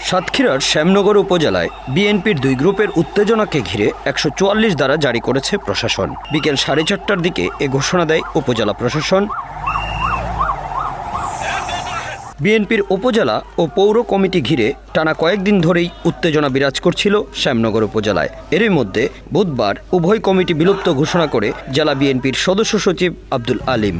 সাতক্ষীরার শ্যামনগর উপজেলায় বিএনপির দুই গ্রুপের উত্তেজনাকে ঘিরে ১৪৪ ধারা জারি করেছে প্রশাসন। বিকেল ৪:৩০টার দিকে এ ঘোষণা দেয় উপজেলা প্রশাসন। বিএনপির উপজেলা ও পৌর কমিটি ঘিরে টানা কয়েকদিন ধরেই উত্তেজনা বিরাজ করছিল শ্যামনগর উপজেলায়। এরই মধ্যে বুধবার উভয় কমিটি বিলুপ্ত ঘোষণা করে জেলা বিএনপির সদস্য সচিব আব্দুল আলিম।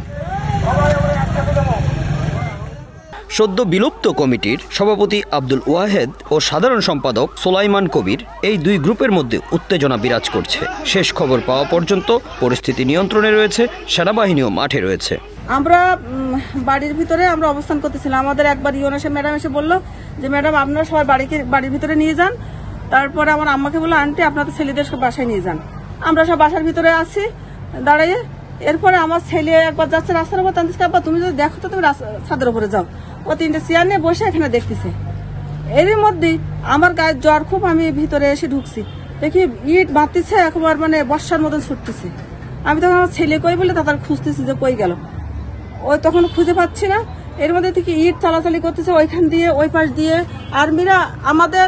সদ্য বিলুপ্ত কমিটির সভাপতি আব্দুল ওয়াহেদ ও সাধারণ সম্পাদক সোলাইমান কবির এই দুই গ্রুপের মধ্যে উত্তেজনা বিরাজ করছে। শেষ খবর পাওয়া পর্যন্ত পরিস্থিতি নিয়ন্ত্রণে রয়েছে, সেনাবাহিনীও মাঠে রয়েছে। আমরা বাড়ির ভিতরে আমরা অবস্থান করতেছিলাম। আমাদের একবার ইউনেসেফ ম্যাডাম এসে বললো যে ম্যাডাম আপনারা সবাই বাড়ির ভিতরে নিয়ে যান। তারপরে আমার আম্মাকে বললো আন্টি আপনাদের ছেলেদের সব বাসায় নিয়ে যান। আমরা সব বাসার ভিতরে আছি দাঁড়িয়ে। এরপরে আমার ছেলে একবার যাচ্ছে রাস্তার উপর, তান্দিস আব্বা তুমি যদি দেখো তো তুমি ছাদের উপরে যাও। ও 3টে চেয়ার নিয়ে বসে এখানে দেখতেছে। এরই মধ্যেই আমার গায়ের জ্বর খুব, আমি ভিতরে এসে ঢুকছি, দেখি ইট বাঁধতেছে একবার বর্ষার মতন ছুটতেছে। আমি তখন আমার ছেলে কই বলে তাদের খুঁজতেছি যে কই গেল, ওই তখন খুঁজে পাচ্ছি না। এর মধ্যে থেকে ইট চালাচালি করতেছে ওইখান দিয়ে ওই পাশ দিয়ে। আর্মিরা আমাদের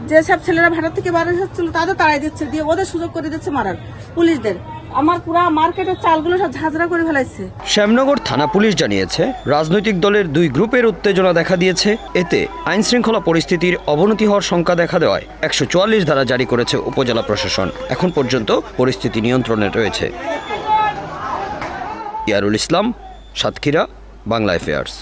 যেসব ছেলেরা ভাড়া থেকে বাড়ি হচ্ছিল তাদের তাড়াই দিচ্ছে, দিয়ে ওদের সুযোগ করে দিচ্ছে মারার পুলিশদের। আমার পুরা মার্কেটের চালগুলো সব ঝাঁঝরা করে ফেলাইছে। শ্যামনগর থানা পুলিশ জানিয়েছে, রাজনৈতিক দলের দুই গ্রুপের উত্তেজনা দেখা দিয়েছে। এতে আইন শৃঙ্খলা পরিস্থিতির অবনতি হওয়ার শঙ্কা দেখা দেওয়ায় ১৪৪ ধারা জারি করেছে উপজেলা প্রশাসন। এখন পর্যন্ত পরিস্থিতি নিয়ন্ত্রণে রয়েছে। ইয়ারুল ইসলাম, সাতক্ষীরা, বাংলা অ্যাফেয়ার্স।